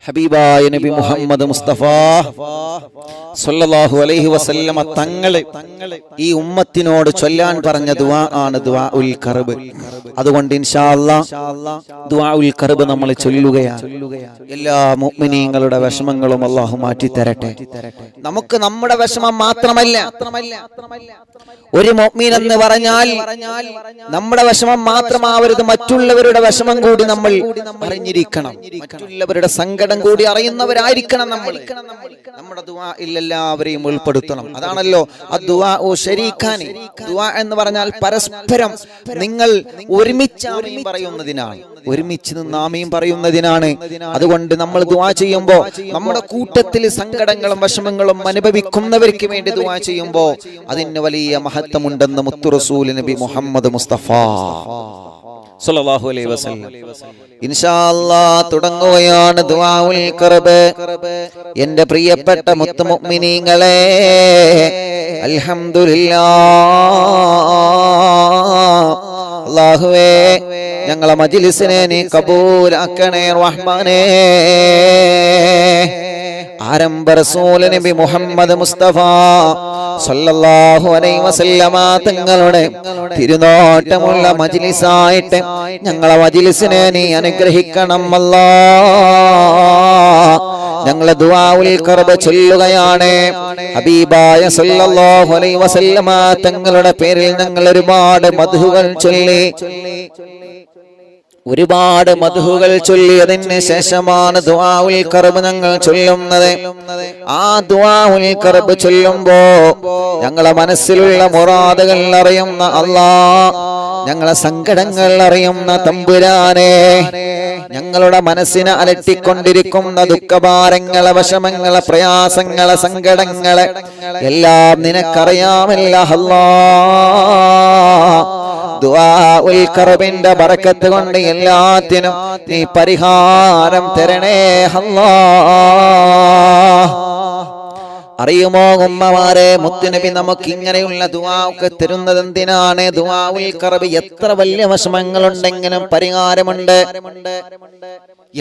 ഹബീബായ നബി മുഹമ്മദ് മുസ്തഫ സല്ലല്ലാഹു അലൈഹി വസല്ലമ തങ്ങളെ ഈ ഉമ്മത്തിനോട് ചൊല്ലാൻ പറഞ്ഞ ദുആ ആണ് ദുആഉൽ കർബ്. അതുകൊണ്ട് ഇൻഷാ അല്ലാഹ് ദുആഉൽ കർബ് നമ്മൾ ചൊല്ലുകയാണ്. എല്ലാ മുഅ്മിനീങ്ങളുടെ വിഷമങ്ങളും അല്ലാഹു മാറ്റി തരട്ടെ. നമുക്ക് നമ്മുടെ വിഷമം മാത്രമല്ല, ഒരു മുഅ്മിൻ എന്ന് പറഞ്ഞാൽ നമ്മുടെ വിഷമം മാത്രമാവരുത്, മറ്റുള്ളവരുടെ വിഷമം കൂടി നമ്മൾ അറിഞ്ഞിരിക്കണം. മറ്റുള്ളവരുടെ സങ്കടം കൂടി അറിയുന്നവരായിരിക്കണം നമ്മൾ. നമ്മുടെ ദുആഇൽ എല്ലാവരെയും ഉൾപ്പെടുത്തണം. അതാണല്ലോ അദ്ദുആഉ ശരീഖാനി. ദുആ എന്ന് പറഞ്ഞാൽ പരസ്പരം നിങ്ങൾ ഒരുമിച്ച് ആമീൻ പറയുന്നതിനാണ്, ഒരുമിച്ച് നിന്ന് ആമീൻ പറയുന്നതിനാണ്. അതുകൊണ്ട് നമ്മൾ ദുആ ചെയ്യുമ്പോൾ നമ്മുടെ കൂട്ടത്തിൽ സങ്കടങ്ങളും വിഷമങ്ങളും അനുഭവിക്കുന്നവർക്ക് വേണ്ടി ദുആ ചെയ്യുമ്പോൾ അതിന് വലിയ മഹത്വമുണ്ടെന്ന് മുത്തു റസൂൽ നബി മുഹമ്മദ് മുസ്തഫ സല്ലല്ലാഹു അലൈഹി വസല്ലം. ഇൻഷാ അല്ലാഹ് തുടങ്ങുകയാണ് ദുആഉൽ ഖർബ്. എൻ്റെ പ്രിയപ്പെട്ട മുത്തു മുഅ്മിനീങ്ങളെ, അൽഹംദുലില്ലാഹ്. അല്ലാഹുവേ, ഞങ്ങളെ മജ്ലിസിനെ നീ കബൂലാക്കണേ റഹ്മാനേ. ആരംഭ റസൂൽ നബി മുഹമ്മദ് മുസ്തഫ സല്ലല്ലാഹു അലൈഹി വസല്ലമ തങ്ങളുടെ തിരുനോട്ടമുള്ള മജ്ലിസായിട്ട് ഞങ്ങളെ മജ്ലിസിനെ നീ അനുഗ്രഹിക്കണം അല്ലാഹ്. ഞങ്ങൾ ദുആഉൽ ഖർബ് ചൊല്ലുകയാണ്. ഹബീബായ സല്ലല്ലാഹു അലൈഹി വസല്ലമ തങ്ങളുടെ പേരിൽ ഞങ്ങൾ ഒരുപാട് മദ്ഹുകൾ ചൊല്ലി, ഒരുപാട് മദ്ഹുകൾ ചൊല്ലിയതിന് ശേഷമാണ് ദുആഉൽ ഖർബ് ഞങ്ങൾ ചൊല്ലുന്നത്. ആ ദുആഉൽ ഖർബ് ചൊല്ലുമ്പോ ഞങ്ങളെ മനസ്സിലുള്ള മുറാദുകൾ അറിയുന്ന അല്ലാഹ്, ഞങ്ങളെ സങ്കടങ്ങൾ അറിയുന്ന തമ്പുരാനെ, ഞങ്ങളുടെ മനസ്സിനെ അലട്ടിക്കൊണ്ടിരിക്കുന്ന ദുഃഖഭാരങ്ങളെ, വിഷമങ്ങളെ, പ്രയാസങ്ങളെ, സങ്കടങ്ങളെ എല്ലാം നിനക്കറിയാമല്ല അല്ലാഹ്. ദുആഉൽ ഖർബിന്റെ ബറക്കത്ത് കൊണ്ട് എല്ലാത്തിനും നീ പരിഹാരം തരണേ അല്ലാഹ്. അറിയുമോ ഉമ്മമാരെ, മുത്തുനബി നമുക്ക് ഇങ്ങനെയുള്ള ദുആ ഒക്കെ തരുന്നത് എന്തിനാണ്? ദുആഉൽ ഖർബ് എത്ര വലിയ വിഷമങ്ങളുണ്ടെങ്കിലും പരിഹാരമുണ്ട്.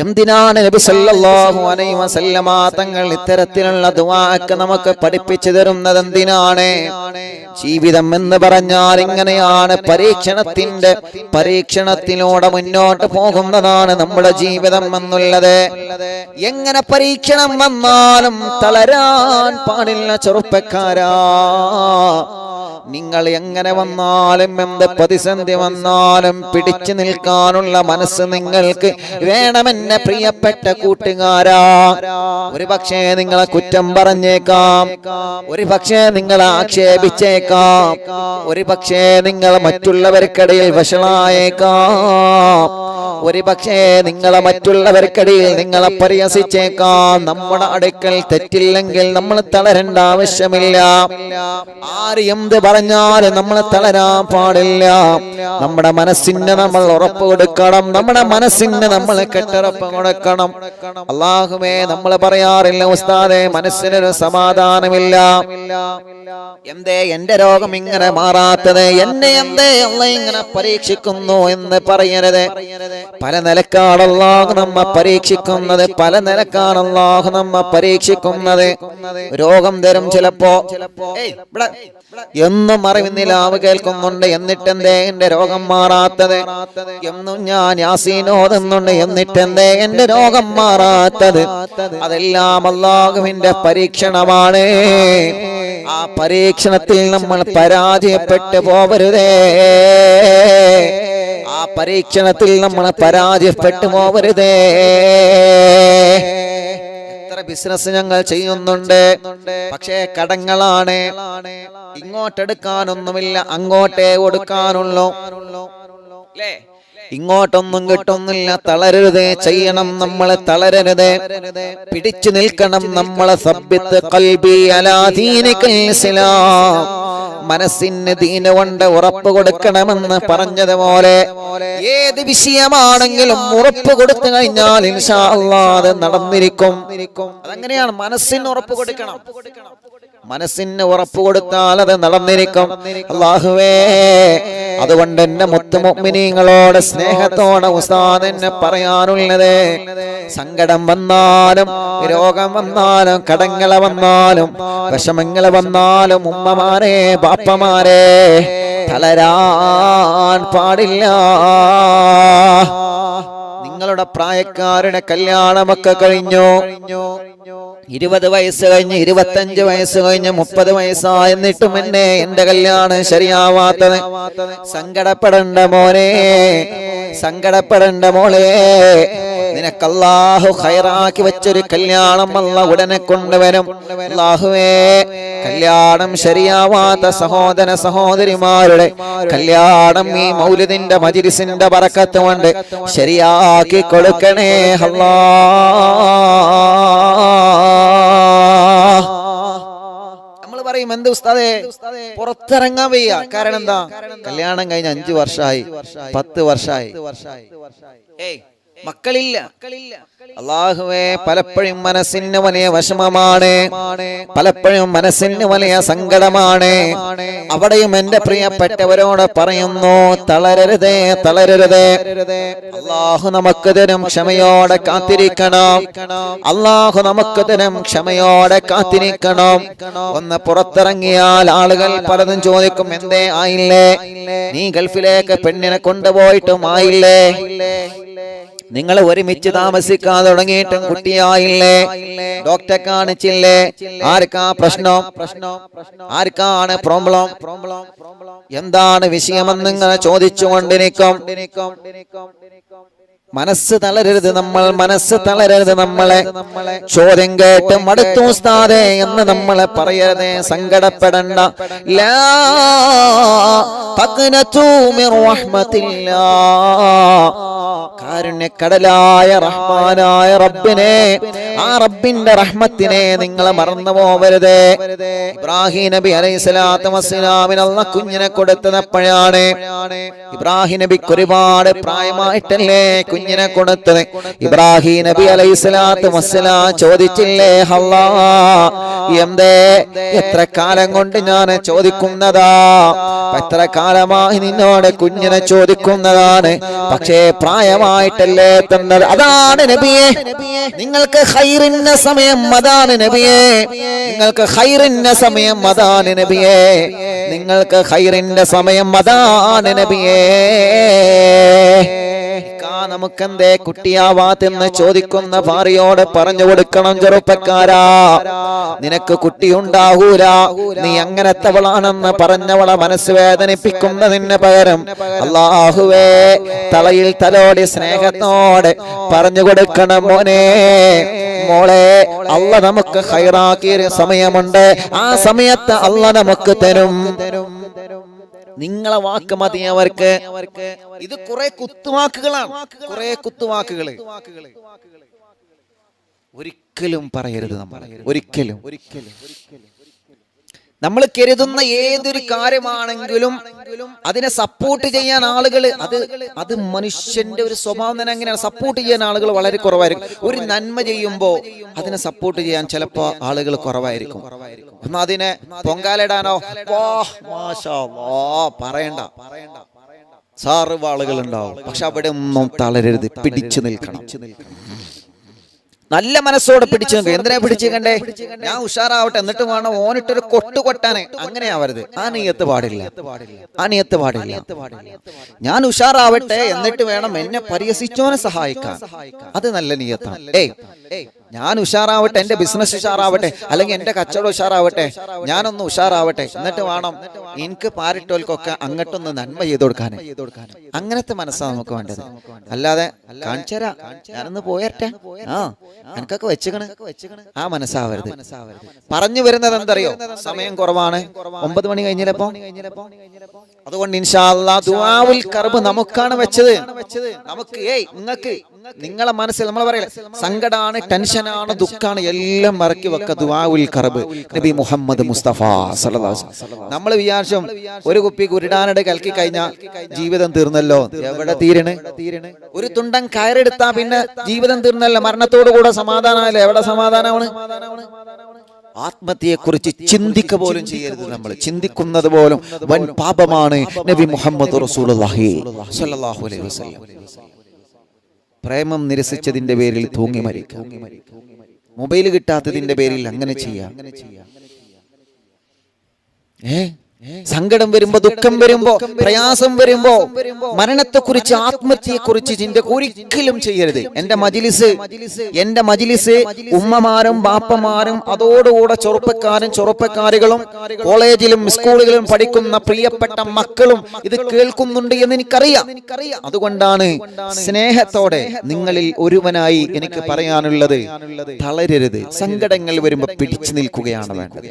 എന്തിനാണ് നബി സല്ലല്ലാഹു അലൈഹി വസല്ലമ തങ്ങൾ ഇത്തരത്തിലുള്ള ദുആ ഒക്കെ നമുക്ക് പഠിപ്പിച്ചു തരുന്നത്? എന്തിനാണ്? ജീവിതം എന്ന് പറഞ്ഞാൽ ഇങ്ങനെയാണ്, പരീക്ഷണത്തിലൂടെ മുന്നോട്ട് പോകുന്നതാണ് നമ്മുടെ ജീവിതം എന്നുള്ളത്. എങ്ങനെ പരീക്ഷണം വന്നാലും തളരാൻ പാടില്ല ചെറുപ്പക്കാരാ. നിങ്ങൾ എങ്ങനെ വന്നാലും, എന്ത് പ്രതിസന്ധി വന്നാലും പിടിച്ചു നിൽക്കാനുള്ള മനസ്സ് നിങ്ങൾക്ക് വേണമെന്നെ പ്രിയപ്പെട്ട കൂട്ടുകാരാ. ഒരു പക്ഷേ നിങ്ങളെ കുറ്റം പറഞ്ഞേക്കാം, ഒരു പക്ഷേ നിങ്ങളെ ആക്ഷേപിച്ചേക്കാം, ഒരു പക്ഷേ നിങ്ങൾ മറ്റുള്ളവർക്കിടയിൽ വഷളായേക്കാം, ഒരു പക്ഷേ നിങ്ങളെ മറ്റുള്ളവർക്കിടയിൽ നിങ്ങളെ പരിഹസിച്ചേക്കാം. നമ്മുടെ അടുക്കൽ തെറ്റില്ലെങ്കിൽ നമ്മൾ തളരേണ്ട ആവശ്യമില്ല. ആര് എന്ത് പറഞ്ഞാലും നമ്മൾ തളരാൻ പാടില്ല. നമ്മുടെ മനസ്സിന് നമ്മൾ ഉറപ്പ് കൊടുക്കണം, നമ്മുടെ മനസ്സിന് നമ്മൾ കെട്ടുറപ്പ് കൊടുക്കണം. അല്ലാഹുവേ, നമ്മൾ പറയാറില്ല ഉസ്താദേ മനസ്സിനൊരു സമാധാനമില്ല, എന്തേ എന്റെ രോഗം ഇങ്ങനെ മാറാത്തത്, എന്നെ എന്തേ അല്ലാഹ് ഇങ്ങനെ പരീക്ഷിക്കുന്നു എന്ന് പറയരുത്. പല നിലക്കാണ് അല്ലാഹു നമ്മെ പരീക്ഷിക്കുന്നത്, പല നിലക്കാണ് അല്ലാഹു നമ്മെ പരീക്ഷിക്കുന്നത്. രോഗം തരും ചിലപ്പോ, എന്നും അറിവിന്നിലാവ് കേൾക്കുന്നുണ്ട്, എന്നിട്ടെന്തേ എന്റെ രോഗം മാറാത്തത്, എന്നും ഞാൻ യാസീൻ ഓതുന്നുണ്ട്, എന്നിട്ടെന്തേ എന്റെ രോഗം മാറാത്തത്. അതെല്ലാം അല്ലാഹുവിന്റെ പരീക്ഷണമാണ്. ആ പരീക്ഷണത്തിൽ നമ്മൾ പരാജയപ്പെട്ടു പോവരുതേ, ആ പരീക്ഷണത്തിൽ നമ്മൾ പരാജയപ്പെട്ടു പോവരുതേ. ബിസിനസ് ഞങ്ങൾ ചെയ്യുന്നുണ്ട്, പക്ഷേ കടങ്ങളാണ്, ഇങ്ങോട്ടെടുക്കാനൊന്നുമില്ല, അങ്ങോട്ടേ കൊടുക്കാനുള്ളൂ. ഇങ്ങോട്ടൊന്നും കിട്ടുന്നില്ല. തളരരുത്, ചെയ്യണം, നമ്മളെ തളരരുത്, പിടിച്ചു നിൽക്കണം. നമ്മളെ സബ്ബിത്ത് ഖൽബി അലാ ദീനികൽ ഇസ്ലാം, മനസ്സിന് ദീന് കൊണ്ട് ഉറപ്പ് കൊടുക്കണമെന്ന് പറഞ്ഞതുപോലെ ഏത് വിഷയമാണെങ്കിലും ഉറപ്പ് കൊടുത്തു കഴിഞ്ഞാൽ ഇൻഷാ അല്ലാഹ് അത് നടന്നിരിക്കും. അതങ്ങനെയാണ്, മനസ്സിന് ഉറപ്പ് കൊടുക്കണം. മനസ്സിന് ഉറപ്പ് കൊടുത്താൽ അത് നടന്നിരിക്കും. അല്ലാഹുവേ, അതുകൊണ്ട് എന്റെ മുത്തുമുഅ്മിനീങ്ങളോട് സ്നേഹത്തോടെ ഉസ്താദ് എന്നെ പറയാനുള്ളത്, സങ്കടം വന്നാലും രോഗം വന്നാലും കടങ്ങൾ വന്നാലും വിഷമങ്ങൾ വന്നാലും ഉമ്മമാരെ ബാപ്പമാരെ തളരാൻ പാടില്ല. നിങ്ങളുടെ പ്രായക്കാരുടെ കല്യാണമൊക്കെ കഴിഞ്ഞു, 20 വയസ്സ് കഴിഞ്ഞ് 25 വയസ്സ് കഴിഞ്ഞ് 30 വയസ്സായെന്നിട്ടും എന്റെ കല്യാണം ശരിയാവാത്തത്. സങ്കടപ്പെടണ്ട മോനെ, സങ്കടപ്പെടണ്ട മോളെ. നിനക്ക് അല്ലാഹു ഖൈറാക്കി വെച്ചൊരു കല്യാണം അല്ലാഹു ഉടനെ കൊണ്ടുവരും. അല്ലാഹുവേ, കല്യാണം ശരിയാവാത്ത സഹോദര സഹോദരിമാരുടെ കല്യാണം ഈ മൗലിദിന്റെ മജ്‌ലിസിന്റെ ബറക്കത്ത് കൊണ്ട് ശരിയാക്കി കൊടുക്കണേ അല്ലാഹ്. നമ്മൾ പറയും, എന്ത് ഉസ്താദേ പുറത്തിറങ്ങാൻ വയ്യ. കാരണം എന്താ? കല്യാണം കഴിഞ്ഞ 5 വർഷമായി, 10 വർഷമായി, മക്കളില്ല. അല്ലാഹുവേ, പലപ്പോഴും മനസ്സിന് വലിയ വിഷമമാണ്, പലപ്പോഴും മനസ്സിന് വലിയ സങ്കടമാണ്. അവിടെയും എന്റെ പ്രിയപ്പെട്ടവരോട് പറയുന്നു, തളരരുതേ, തളരരുതേ. അല്ലാഹു നമുക്ക് തരും ക്ഷമയോടെ കാത്തിരിക്കണം. അല്ലാഹു നമുക്ക് തരും ക്ഷമയോടെ കാത്തിരിക്കണം. ഒന്ന് പുറത്തിറങ്ങിയാൽ ആളുകൾ പലതും ചോദിക്കും, എന്തേ ആയില്ലേ? നീ ഗൾഫിലേക്ക് പെണ്ണിനെ കൊണ്ടുപോയിട്ടും ആയില്ലേ? നിങ്ങൾ ഒരുമിച്ച് താമസിക്കാൻ തുടങ്ങിയിട്ടും കുട്ടിയായില്ലേ? ഡോക്ടറെ കാണിച്ചില്ലേ? ആർക്കാ പ്രശ്നം? ആർക്കാണ് പ്രോബ്ലം? എന്താണ് വിഷയമെന്ന് ഇങ്ങനെ ചോദിച്ചുകൊണ്ടിരിക്കും. മനസ്സ് തളരരുത് നമ്മൾ, മനസ്സ് തളരരുത്. നമ്മളെ ചോദ്യം കേട്ട് മടുത്തു ഉസ്താദേ എന്ന് നമ്മളെ പറയരുതേ. സങ്കടപ്പെടണ്ട. ലാ തഖ്നതു മിർ റഹ്മത്തില്ലാഹ്. കാരുണ്യക്കടലായ റഹ്മാനായ റബ്ബിനെ, ആ റബ്ബിന്റെ റഹ്മത്തിനെ നിങ്ങൾ മറന്നു പോവരുത്. ഇബ്രാഹിം നബി അലൈഹിസ്സലാത്തു വസ്സലാമിന് അല്ലാഹ് കുഞ്ഞിനെ കൊടുത്തത് എപ്പോഴാണ്? ഇബ്രാഹിം നബിക്ക് ഒരുപാട് പ്രായമായിട്ടല്ലേ കുഞ്ഞിനെ കൊടുത്തത്. ഇബ്രാഹിം നബി അലൈഹിസ്സലാത്തു വസ്സലാം ചോദിച്ചില്ലേ, അല്ലാ എന്തേ എത്ര കാലം കൊണ്ട് ഞാൻ ചോദിക്കുന്നതാ, എത്ര കാലമായി നിന്നോട് കുഞ്ഞിനെ ചോദിക്കുന്നതാണ്, പക്ഷേ പ്രായമായിട്ടല്ലേ തന്നത്. അതാണ് നബിയെ നിങ്ങൾക്ക് ഖൈറിന്റെ സമയം, അതാണ് നബിയെ നിങ്ങൾക്ക് ഖൈറിന്റെ സമയം, അതാണ് നബിയെ നിങ്ങൾക്ക് ഖൈറിന്റെ സമയം, അതാണ് നബിയെ. നമുക്കെന്തേ കുട്ടിയാവാത്തെന്ന് ചോദിക്കുന്ന ഭാര്യയോട് പറഞ്ഞു കൊടുക്കണം, ചെറുപ്പക്കാരാ, നിനക്ക് കുട്ടിയുണ്ടാകൂല, നീ അങ്ങനത്തവളാണെന്ന് പറഞ്ഞവളെ മനസ്സ് വേദനിപ്പിക്കുന്നതിന് പകരം അല്ലാഹുവേ തലയിൽ തലോടി സ്നേഹത്തോടെ പറഞ്ഞു കൊടുക്കണം, മോനെ മോളെ, അല്ലാഹ് നമുക്ക് ഖൈറാക്കിയ സമയമുണ്ട്, ആ സമയത്ത് അല്ലാഹ് നമുക്ക് തരും. നിങ്ങളെ വാക്ക് മതി അവർക്ക്. ഇത് കുറെ കുത്തുവാക്കുകളാണ്, കുറെ കുത്തുവാക്കുകൾ. ഒരിക്കലും പറയരുത് നമ്മൾ, ഒരിക്കലും. നമ്മൾ കരുതുന്ന ഏതൊരു കാര്യമാണെങ്കിലും അതിനെ സപ്പോർട്ട് ചെയ്യാൻ ആളുകൾ, അത് മനുഷ്യന്റെ ഒരു സ്വഭാവം തന്നെ അങ്ങനെയാണ്. സപ്പോർട്ട് ചെയ്യാൻ ആളുകൾ വളരെ കുറവായിരിക്കും. ഒരു നന്മ ചെയ്യുമ്പോൾ അതിനെ സപ്പോർട്ട് ചെയ്യാൻ ചിലപ്പോൾ ആളുകൾ കുറവായിരിക്കും. എന്നാ അതിനെ പൊങ്കാലിടാനോ പറയണ്ട, സാറിവ് ആളുകൾ ഉണ്ടാവും. പക്ഷെ അവിടെ ഒന്നും തളരരുത്, പിടിച്ചു നിൽക്കണം. നല്ല മനസ്സോടെ പിടിച്ചു നിൽക്കുക. എന്തിനാ പിടിച്ചിരിക്കണ്ടേ? ഞാൻ ഉഷാറാവട്ടെ എന്നിട്ട് വേണം ഓനിട്ടൊരു കൊട്ടാനെ, അങ്ങനെയാവരുത്. ആ നിയത്ത് പാടില്ല, ആ നിയത്ത് പാടില്ല. ഞാൻ ഉഷാറാവട്ടെ എന്നിട്ട് വേണം എന്നെ പരിഹസിച്ചോനെ സഹായിക്കാൻ, അത് നല്ല നിയത്താണ്. ഞാൻ ഉഷാറാവട്ടെ, എന്റെ ബിസിനസ് ഉഷാറാവട്ടെ, അല്ലെങ്കിൽ എന്റെ കച്ചവടം ഉഷാറാവട്ടെ, ഞാനൊന്ന് ഉഷാറാവട്ടെ എന്നിട്ട് വേണം എനിക്ക് പാരിട്ടോൽക്കൊക്കെ അങ്ങോട്ടൊന്ന് നന്മ ചെയ്ത് കൊടുക്കാൻ. അങ്ങനത്തെ മനസ്സാണ് നമുക്ക് വേണ്ടത്. അല്ലാതെ കാണിച്ചരാ ഞാനൊന്ന് പോയട്ടെ, എനിക്കൊക്കെ വെച്ചുകണ്, ആ മനസ്സാവരുത്. പറഞ്ഞു വരുന്നത് എന്തറിയോ? സമയം കുറവാണ്, 9 മണി കഴിഞ്ഞില്ലപ്പോ. അതുകൊണ്ട് ഇൻഷാ അല്ലാഹ് ദുആഉൽ കർബ് നമുക്കാണ് വെച്ചത്. നമുക്ക് നിങ്ങൾക്ക് നിങ്ങളെ മനസ്സിൽ നമ്മൾ പറയല്ലേ, സങ്കടാണ്, ടെൻഷനാണ്, ദുഃഖാണ്, എല്ലാം മറക്കി വെക്ക ദുആഉൽ കർബ്. നബി മുഹമ്മദ് മുസ്തഫ സല്ലല്ലാഹു അലൈഹി വസല്ലം. നമ്മൾ വിചാരിച്ചും ഒരു കുപ്പി കുരുടാനയുടെ കലക്കി കഴിഞ്ഞാൽ ജീവിതം തീർന്നല്ലോ. എവിടെ തീരണേ? ഒരു തുണ്ടൻ കയറെടുത്താ പിന്നെ ജീവിതം തീർന്നല്ലോ, മരണത്തോടു കൂടെ സമാധാനമല്ലേ. എവിടെ സമാധാനമാണ്? ആത്മഹത്യയെക്കുറിച്ച് ചിന്തിക്ക പോലും ചെയ്യരുത്. നമ്മൾ ചിന്തിക്കുന്നത് പോലും വൻ പാപമാണ്. നബി മുഹമ്മദ് റസൂലുള്ളാഹി സ്വല്ലല്ലാഹു അലൈഹി വസല്ലം പ്രേമം നിരസിച്ചതിന്റെ പേരിൽ തൂങ്ങി മരിക്കുക, മൊബൈൽ കിട്ടാത്തതിന്റെ പേരിൽ അങ്ങനെ ചെയ്യാം. സങ്കടം വരുമ്പോ, ദുഃഖം വരുമ്പോ, പ്രയാസം വരുമ്പോ മരണത്തെക്കുറിച്ച്, ആത്മഹത്യയെക്കുറിച്ച് ചിന്ത ഒരിക്കലും ചെയ്യരുത്. എന്റെ മജ്ലിസ് ഉമ്മമാരും ബാപ്പമാരും അതോടുകൂടെ ചെറുപ്പക്കാരികളും കോളേജിലും സ്കൂളുകളിലും പഠിക്കുന്ന പ്രിയപ്പെട്ട മക്കളും ഇത് കേൾക്കുന്നുണ്ട് എന്ന് എനിക്കറിയാം. അതുകൊണ്ടാണ് സ്നേഹത്തോടെ നിങ്ങളിൽ ഒരുവനായി എനിക്ക് പറയാനുള്ളത്, തളരരുത്. സങ്കടങ്ങൾ വരുമ്പോ പിടിച്ചു നിൽക്കുകയാണ് വേണ്ടത്.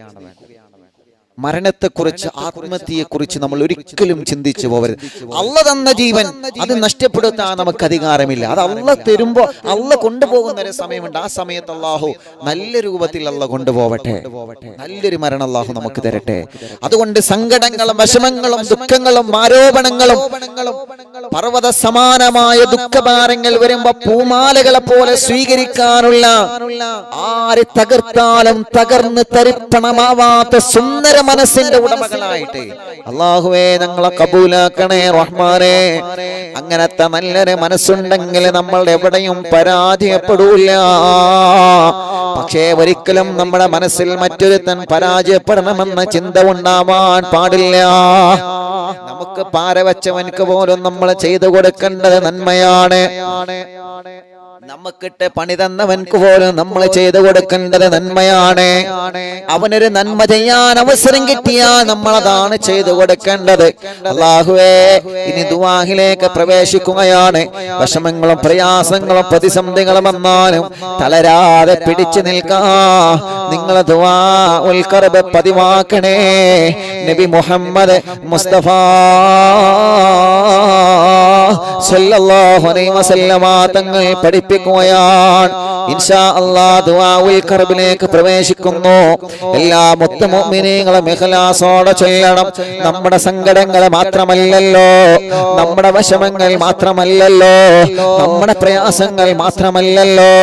മരണത്തെക്കുറിച്ച്, ആത്മഹത്യയെക്കുറിച്ച് നമ്മൾ ഒരിക്കലും ചിന്തിച്ചു പോകരുത്. അള്ളാഹ് തന്ന ജീവൻ അത് നഷ്ടപ്പെടുത്താൻ നമുക്ക് അധികാരമില്ല. അത് അള്ളാഹ് തരുമ്പോ, അള്ളാഹ് കൊണ്ടുപോകുന്ന ഒരു സമയമുണ്ട്. ആ സമയത്ത് അള്ളാഹു നല്ല രൂപത്തിൽ അള്ളാഹ് കൊണ്ടുപോവട്ടെ, നല്ലൊരു മരണം അള്ളാഹു നമുക്ക് തരട്ടെ. അതുകൊണ്ട് സങ്കടങ്ങളും വിഷമങ്ങളും ദുഃഖങ്ങളും ആരോപണങ്ങളും പർവ്വത സമാനമായ ദുഃഖഭാരങ്ങൾ വരുമ്പോ പൂമാലകളെ പോലെ സ്വീകരിക്കാനുള്ള, ആര് തകർത്താലും തകർന്ന് തരിപ്പണമാവാത്ത സുന്ദര മനസ്സിന്റെ ഉടമകളായിട്ട് അല്ലാഹുവേ ഞങ്ങളെ കബൂലാക്കണേ റഹ്മാനേ. അങ്ങനത്തെ നല്ലൊരു മനസ്സുണ്ടെങ്കിൽ നമ്മൾ എവിടെയും പരാജയപ്പെടൂല. പക്ഷേ ഒരിക്കലും നമ്മുടെ മനസ്സിൽ മറ്റൊരുത്തൻ പരാജയപ്പെടണമെന്ന ചിന്ത ഉണ്ടാവാൻ പാടില്ല. നമുക്ക് പാരവച്ചവനക്ക് പോലും നമ്മൾ ചെയ്തു കൊടുക്കേണ്ടത് നന്മയാണ്. നമുക്കിട്ട് പണി തന്നവൻക്ക് പോലും നമ്മൾ ചെയ്തു കൊടുക്കേണ്ടത് നന്മയാണ്. അവനൊരു നന്മ ചെയ്യാൻ അവസരം കിട്ടിയാൽ നമ്മൾ അതാണ് ചെയ്തു കൊടുക്കേണ്ടത്. അല്ലാഹുവേ, ഇനി ദുആഹിലേക്ക് പ്രവേശിക്കുകയാണ്. വിഷമങ്ങളും പ്രയാസങ്ങളും പ്രതിസന്ധികളും വന്നാലും തളരാതെ പിടിച്ചു നിൽക്കാ. നിങ്ങൾ ദുആഉൽ ഖർബ് പതിവാക്കണേ. നബി മുഹമ്മദ് മുസ്തഫ സല്ലല്ലാഹു അലൈഹി വസല്ലമ തങ്ങൾ പഠിപ്പിക്കുകയാണ്. ഇൻഷാ അല്ലാഹ് ദുആഉൽ ഖർബിലേക്ക് പ്രവേശിക്കുന്നു. എല്ലാ മുഅ്മിനീങ്ങളും ഇഖ്ലാസോടെ ചൊല്ലണം. നമ്മുടെ സങ്കടങ്ങൾ മാത്രമല്ലല്ലോ, നമ്മുടെ വിഷമങ്ങൾ മാത്രമല്ലല്ലോ, നമ്മുടെ പ്രയാസങ്ങൾ മാത്രമല്ലല്ലോ,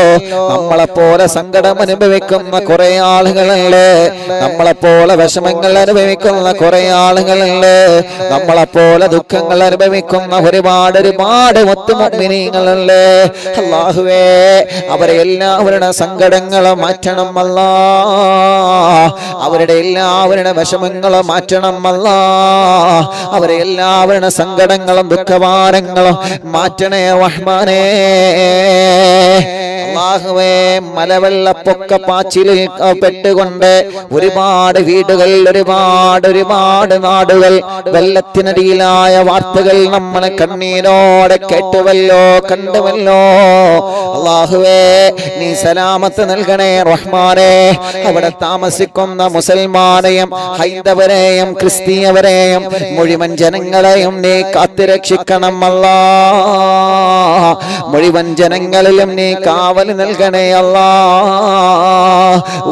നമ്മളെപ്പോലെ സങ്കടം അനുഭവിക്കുന്ന കുറെ ആളുകളുണ്ട്, നമ്മളെപ്പോലെ വിഷമങ്ങൾ അനുഭവിക്കുന്ന കുറെ ആളുകളുണ്ട്, നമ്മളെപ്പോലെ ദുഃഖങ്ങൾ അനുഭവിക്കുന്ന ഒരുപാട് മുഅ്മിനീങ്ങളുണ്ട്. അല്ലാഹുവേ, അവരെ എല്ലാവരുടെ സങ്കടങ്ങൾ മാറ്റണം അല്ലാ. അവരുടെ എല്ലാവരുടെ വിഷമങ്ങൾ മാറ്റണം അല്ലാ. അവരെ എല്ലാവരുടെ സങ്കടങ്ങളും ദുഃഖഭാരങ്ങളും മാറ്റണേ റഹ്മാനേ. അല്ലാഹുവേ, മലവെള്ളപ്പൊക്ക പാച്ചിലിൽ പെട്ടുകൊണ്ട് ഒരുപാട് വീടുകൾ, ഒരുപാട് നാടുകൾ വെള്ളത്തിനടിയിലായ വാർത്തകൾ നമ്മൾ കണ്ണീരോടെ കേട്ടുവല്ലോ, കണ്ടുവല്ലോ. അല്ലാഹുവേ, നീ സലാമത്ത് നൽകണേ റഹ്മാനേ. അവിടെ താമസിക്കുന്ന മുസൽമാനെയും ഹൈന്ദവരെയും ക്രിസ്തീയവരെയും മുഴുവൻ ജനങ്ങളെയും നീ കാത്തുരക്ഷിക്കണം അല്ലാ. മുഴുവൻ ജനങ്ങളിലും നീ കാവൽ നൽകണേ അല്ലാ.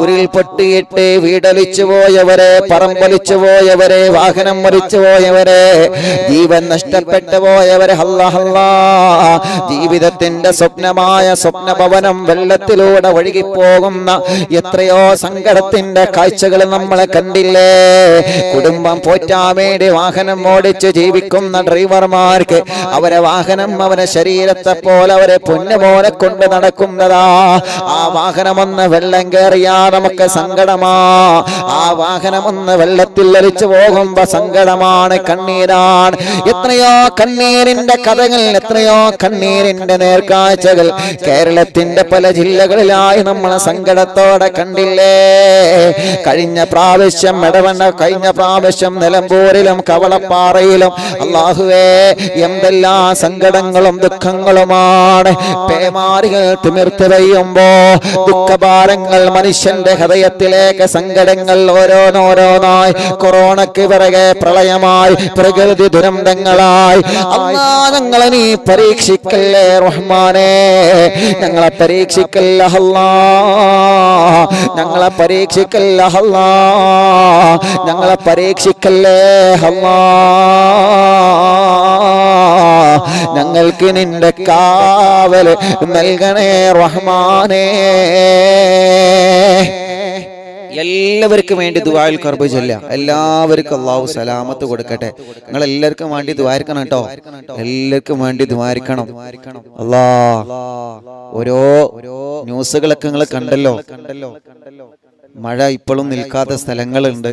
ഉരുൾ പൊട്ടിയിട്ട് വീടലിച്ചു പോയവരെ, പറമ്പൊലിച്ചു പോയവരെ, വാഹനം മരിച്ചു പോയവരെ, ജീവൻ നഷ്ടപ്പെട്ടു പോയവരെ, അല്ലാ, ജീവിതത്തിന്റെ സ്വപ്നമായ സ്വപ്നഭവനം വെള്ളത്തിലൂടെ ഒഴുകിപ്പോകുന്ന എത്രയോ സങ്കടത്തിന്റെ കാഴ്ചകൾ നമ്മളെ കണ്ടില്ലേ. കുടുംബം പോറ്റാൻ വേണ്ടി വാഹനം ഓടിച്ച് ജീവിക്കുന്ന ഡ്രൈവർമാർക്ക് അവരെ വാഹനം അവരെ ശരീരത്തെ പോലെ അവരെ പൊന്നുപോലെ കൊണ്ട് നടക്കുന്നതാ. ആ വാഹനമൊന്ന് വെള്ളം കയറിയാ നമുക്ക് സങ്കടമാ. ആ വാഹനമൊന്ന് വെള്ളത്തിൽ ഒലിച്ചു പോകുമ്പോ സങ്കടമാണ്, കണ്ണീരാണ്. എത്രയോ കണ്ണീരിന്റെ കഥകൾ, എത്രയോ കണ്ണീരിന്റെ നേർക്കാഴ്ചകൾ കേരളത്തിന്റെ പല ജില്ലകളിലായി നമ്മളെ സങ്കടത്തോടെ കണ്ടില്ലേ. കഴിഞ്ഞ പ്രാവശ്യം കഴിഞ്ഞ പ്രാവശ്യം നിലമ്പൂരിലും കവളപ്പാറയിലും അല്ലാഹുവേ എന്തെല്ലാം സങ്കടങ്ങളും ദുഃഖങ്ങളുമാണ്. പേമാരികൾ തിമിർത്ത് പെയ്യുമ്പോ ദുഃഖഭാരങ്ങൾ മനുഷ്യന്റെ ഹൃദയത്തിലേക്ക്, സങ്കടങ്ങൾ ഓരോന്നോരോന്നായി, കൊറോണയ്ക്ക് പിറകെ പ്രളയമായി, പ്രകൃതി ദുരന്തങ്ങളായി. അല്ലാ, ഞങ്ങളെ നീ പരീക്ഷിക്കല്ലേ റഹ്മാനേ. ഞങ്ങളെ പരീക്ഷിക്കല്ല അല്ലാ, ഞങ്ങളെ പരീക്ഷിക്കല്ല അല്ലാ, ഞങ്ങളെ പരീക്ഷിക്കല്ലേ അല്ലാ. ഞങ്ങൾക്ക് നിന്റെ കാവൽ നൽകണേ റഹ്മാനേ. എല്ലാവർക്കും വേണ്ടി ദുആഉൽ കർബ് ചൊല്ലുക. എല്ലാവർക്കും അല്ലാഹു സലാമത്ത് കൊടുക്കട്ടെ. നിങ്ങൾ എല്ലാവർക്കും വേണ്ടി ദുആരിക്കണം കേട്ടോ. എല്ലാവർക്കും വേണ്ടി ദുആരിക്കണം. ഓരോ ന്യൂസുകളൊക്കെ നിങ്ങൾ കണ്ടല്ലോ. മഴ ഇപ്പോഴും നിൽക്കാത്ത സ്ഥലങ്ങളുണ്ട്.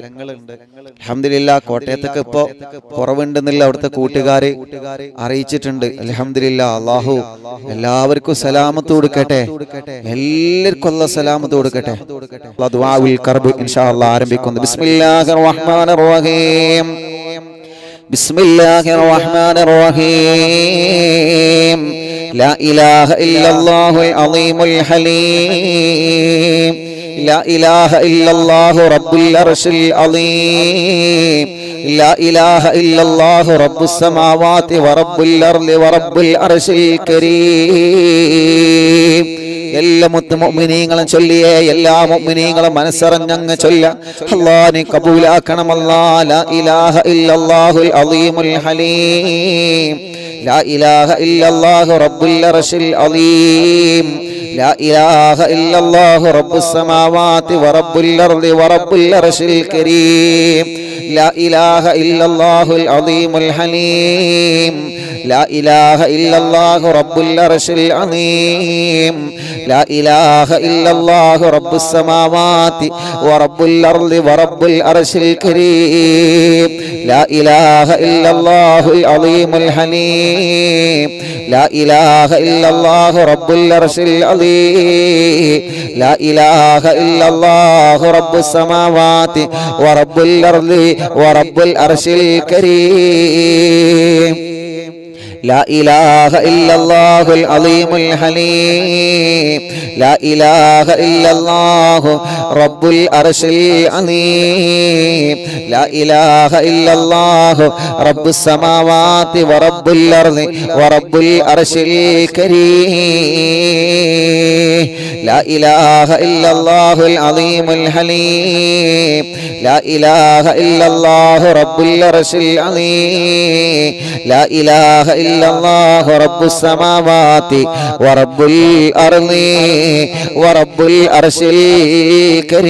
അൽഹംദുലില്ലാഹ് കോട്ടയത്തൊക്കെ ഇപ്പോ കുറവുണ്ടെന്നില്ല അവിടുത്തെ കൂട്ടുകാരെ അറിയിച്ചിട്ടുണ്ട്. അൽഹംദുലില്ലാഹ് അല്ലാഹു എല്ലാവർക്കും സലാമത്ത് കൊടുക്കട്ടെ. എല്ലാവർക്കും അല്ലാഹു സലാമത്ത് കൊടുക്കട്ടെ. ദുആഉൽ കർബ് ഇൻഷാ അല്ലാഹ് ആരംഭിക്കുന്നു. ബിസ്മില്ലാഹിർ റഹ്മാനിർ റഹീം. ബിസ്മില്ലാഹിർ റഹ്മാനിർ റഹീം. ലാ ഇലാഹ ഇല്ലല്ലാഹുൽ അളീമുൽ ഹലീം. لا إله إلا الله رب العرش العظيم. لا إله إلا الله رب السماوات ورب الأرض ورب العرش الكريم. എല്ലാ മുഅ്മിനീങ്ങളും ചൊല്ലിയേ, എല്ലാ മുഅ്മിനീങ്ങളും മനസ്സറിഞ്ഞങ്ങ് ചൊല്ല. അല്ലാഹു കബൂലാക്കണം. അല്ലാഹ് ലാ ഇലാഹ ഇല്ലല്ലാഹുൽ അളീമുൽ ഹലീം. ലാ ഇലാഹ ഇല്ലല്ലാഹു റബ്ബുൽ അർശിൽ അളീം. لا إله إلا الله رب السماوات ورب الأرض ورب العرش الكريم. لا إله إلا الله العظيم الحليم. لا إله إلا الله رب العرش العظيم. لا إله إلا الله رب السماوات ورب الأرض ورب العرش الكريم. لا إله إلا الله العظيم الحليم. لا إله إلا الله رب العرش العظيم. لا إله إلا الله رب السماوات ورب الأرض ورب العرش الكريم. لا إله إلا الله العظيم الحليم. لا إله إلا الله رب العرش العظيم. لا إله إلا الله رب السماوات ورب الأرض ورب العرش الكريم. لا إله إلا الله العظيم الحليم. لا إله إلا الله رب العرش العظيم. لا إله إلا الله رب السماوات ورب الأرض ورب العرش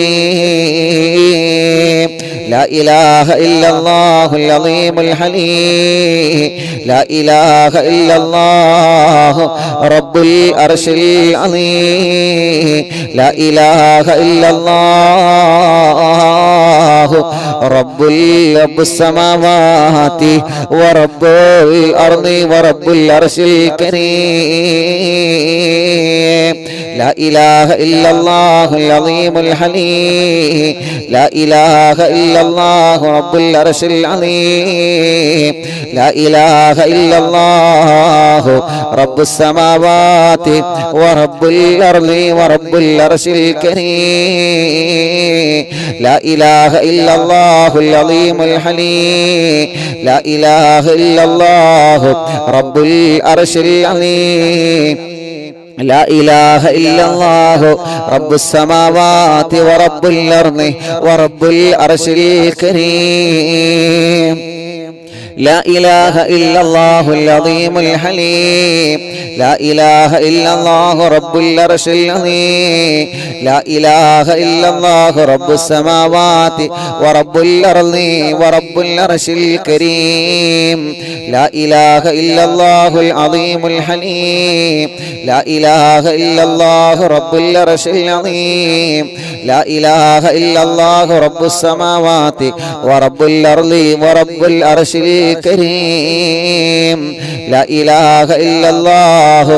الكريم. لا إله إلا الله العظيم الحليم. لا إله إلا الله رب العرش العظيم. لا إله إلا الله رب السماوات ورب الأرض ورب العرش الكريم. لا إله إلا الله العظيم الحليم. لا إله إلا الله رب العرش العظيم. لا إله إلا الله رب السماوات ورب الأرض ورب العرش الكريم. لا إله إلا الله العظيم الحليم. لا إله إلا الله رب العرش العظيم. لا إله إلا الله رب السماوات ورب الأرض ورب العرش الكريم. لا إله إلا الله العظيم الحليم. لا إله إلا الله رب العرش العظيم. لا إله إلا الله رب السماوات ورب الأرض ورب العرش الكريم. لا إله إلا الله العظيم الحليم. لا إله إلا الله رب العرش العظيم. لا إله إلا الله رب السماوات ورب الأرض ورب العرش الكريم. لا إله إلا الله.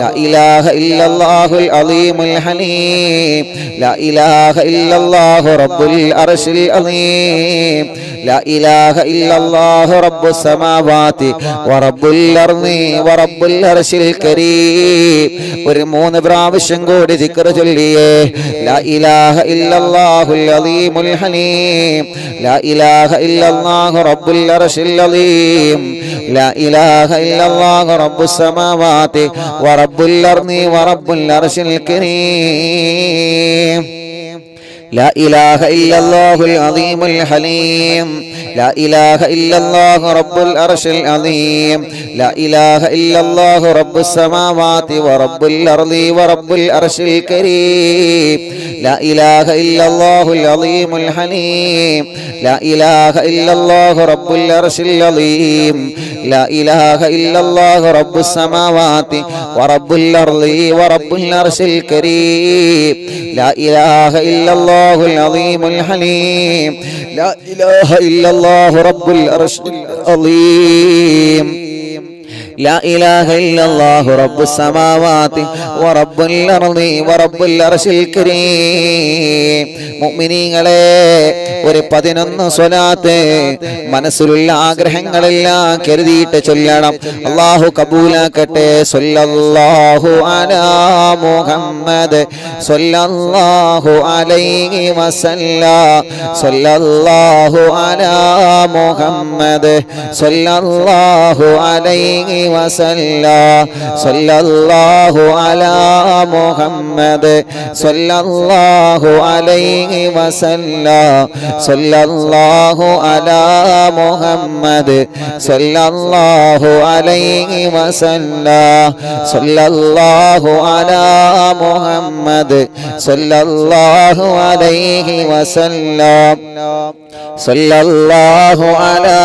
لا إله إلا الله العظيم الحليم. لا إله إلا الله رب العرش العظيم. لا إله إلا الله رب السماوات ورب الأرض ورب العرش الكريم. ഒരു 3 പ്രാവശ്യം കൂടി ദിക്ർ ചൊല്ലിയേ. لا إله إلا الله العظيم الحليم. لا إله إلا الله رب العرش العظيم. لا إله إلا الله رب السماوات ورب الأرض ورب العرش الكريم. لا إله إلا الله العظيم الحليم لا إله إلا الله رب العرش العظيم لا إله إلا الله رب السماوات ورب الأرض ورب العرش الكريم لا إله إلا الله العظيم الحليم لا إله إلا الله رب العرش العظيم لا إله إلا الله رب السماوات ورب الأرض ورب العرش الكريم لا إله إلا الله العظيم الحليم لا إله إلا الله رب العرش العظيم لا إله إلا الله رب السماوات ورب الأرض ورب العرش الكريم മുഅ്മിനീങ്ങളെ ഒരു 11 സ്വലാത്ത് മനസ്സിലുള്ള ആഗ്രഹങ്ങളെല്ലാം കരുതിയിട്ട് ചൊല്ലണം. അല്ലാഹു കബൂലാക്കട്ടെ. സ്വല്ലല്ലാഹു അലാ മുഹമ്മദ് സ്വല്ലല്ലാഹു അലൈഹി വസല്ലം സ്വല്ലല്ലാഹു അലാ മുഹമ്മദ് സ്വല്ലല്ലാഹു അലൈഹി വസല്ലം സ്വല്ലല്ലാഹു അലാ മുഹമ്മദ് സ്വല്ലല്ലാഹു അലൈഹി വസല്ലം സ്വല്ലല്ലാഹു അലാ മുഹമ്മദ് സ്വല്ലല്ലാഹു അലൈഹി വസല്ലം സ്വല്ലല്ലാഹു അലാ മുഹമ്മദ് സ്വല്ലല്ലാഹു അലൈഹി വസല്ലം സ്വല്ലല്ലാഹു അലാ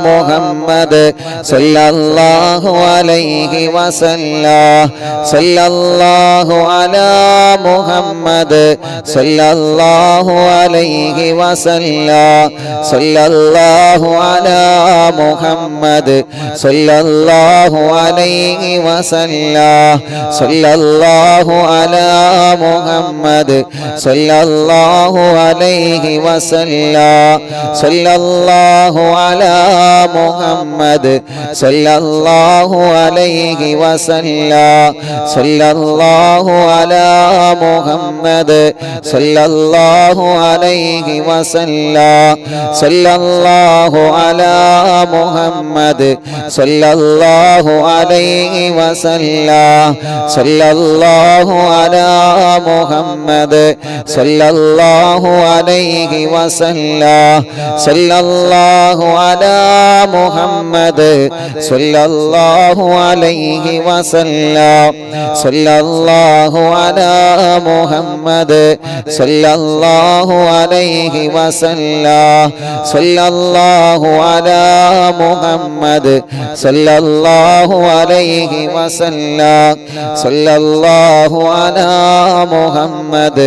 മുഹമ്മദ് സ്വല്ലല്ലാഹു അലൈഹി വസല്ലം സ്വല്ലല്ലാഹു അലാ മുഹമ്മദ് സ്വല്ലല്ലാഹു അലൈഹി വസല്ലം സ്വല്ലല്ലാഹു അലാ മുഹമ്മദ് സ്വല്ലല്ലാഹു അലൈഹി വസല്ലം സ്വല്ലല്ലാഹു അലാ മുഹമ്മദ് സ്വല്ലല്ലാഹു അലൈഹി വസല്ലം സ്വല്ലല്ലാഹു അലാ മുഹമ്മദ് സ്വല്ലല്ലാഹു അലൈഹി വസല്ലം സ്വല്ലല്ലാഹു അലാ മുഹമ്മദ് സ്വല്ലല്ലാഹു അലൈഹി വസല്ലം സ്വല്ലല്ലാഹു അലാ മുഹമ്മദ് സ്വല്ലല്ലാഹു അലൈഹി വസല്ലം സ്വല്ലല്ലാഹു അലാ മുഹമ്മദ് സ്വല്ലല്ലാഹു അലൈഹി വസല്ലം സ്വല്ലല്ലാഹു അലാ മുഹമ്മദ് സ്വല്ലല്ലാഹു അലൈഹി വസല്ലം സ്വല്ലല്ലാഹു അലാ മുഹമ്മദ് സ്വല്ലല്ലാഹു അലൈഹി വസല്ലം സ്വല്ലല്ലാഹു അലാ മുഹമ്മദ് സ്വല്ലല്ലാഹു അലൈഹി വസല്ലം സ്വല്ലല്ലാഹു അലാ മുഹമ്മദ്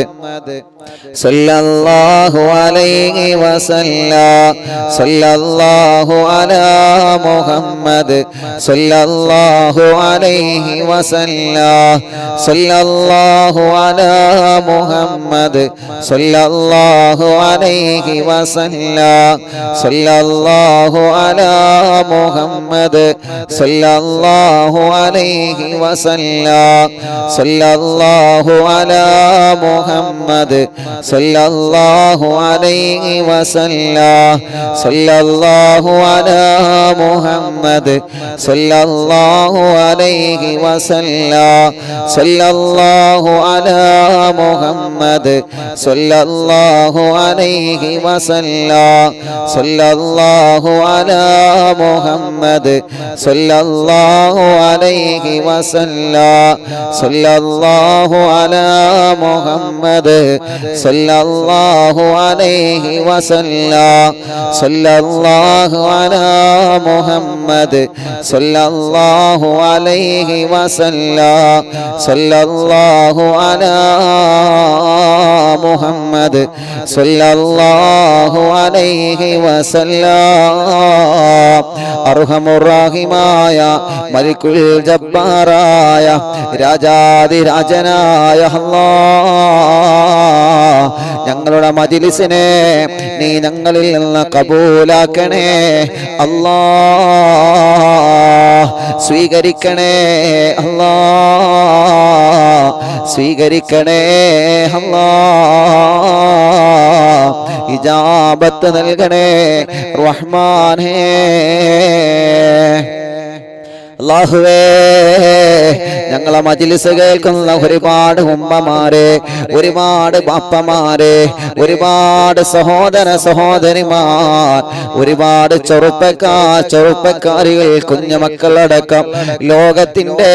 സ്വല്ലല്ലാഹു അലൈഹി വസല്ലം സ്വല്ലല്ലാഹു അലാ മുഹമ്മദ് സ്വല്ലല്ലാഹു അലൈഹി വസല്ലം സ്വല്ലല്ലാഹു അലാ മുഹമ്മദ് സ്വല്ലല്ലാഹു അലൈഹി വസല്ലം സ്വല്ലല്ലാഹു അലാ മുഹമ്മദ് സ്വല്ലല്ലാഹു അലൈഹി വസല്ലം സ്വല്ലല്ലാഹു അലാ മുഹമ്മദ് സ്വല്ലല്ലാഹു അലൈഹി വസല്ലം സ്വല്ലല്ലാഹു അലാ മുഹമ്മദ് സ്വല്ലല്ലാഹു അലൈഹി വസല്ലം സ്വല്ലല്ലാഹു അലാ മുഹമ്മദ് സ്വല്ലല്ലാഹു അലൈഹി വസല്ലം സ്വല്ലല്ലാഹു അലാ മുഹമ്മദ് സ്വല്ലല്ലാഹു അലൈഹി വസല്ലം സ്വല്ലല്ലാഹു അലാ മുഹമ്മദ് സ്വല്ലല്ലാഹു അലൈഹി വസല്ലം സ്വല്ലല്ലാഹു അലാ മുഹമ്മദ് സ്വല്ലല്ലാഹു അലൈഹി വസല്ലം സ്വല്ലല്ലാഹു അലാ മുഹമ്മദ് സ്വല്ലല്ലാഹു അലൈഹി വസല്ലം അർഹമുർ റഹീമായ മലിക്കുൽ ജബ്ബാറായ രാജാധിരാജനായ അല്ലാഹ് ഞങ്ങളുടെ മജ്‌ലിസിനെ നീ ഞങ്ങളിൽ നിന്ന് കബൂലാക്കണേ അല്ലാഹ് സ്വീകരിക്കണേ അല്ലാഹ് സ്വീകരിക്കണേ അല്ലാഹ് ഇജാബത്ത് നൽകണേ റഹ്മാനേ അല്ലാഹുവേ ഞങ്ങളെ മജ്ലിസ് കേൾക്കുന്ന ഒരുപാട് ഉമ്മമാരെ, ഒരുപാട് ബാപ്പമാരെ, ഒരുപാട് സഹോദര സഹോദരിമാർ, ഒരുപാട് ചെറുപ്പക്കാരികൾ, കുഞ്ഞുമക്കളടക്കം ലോകത്തിന്റെ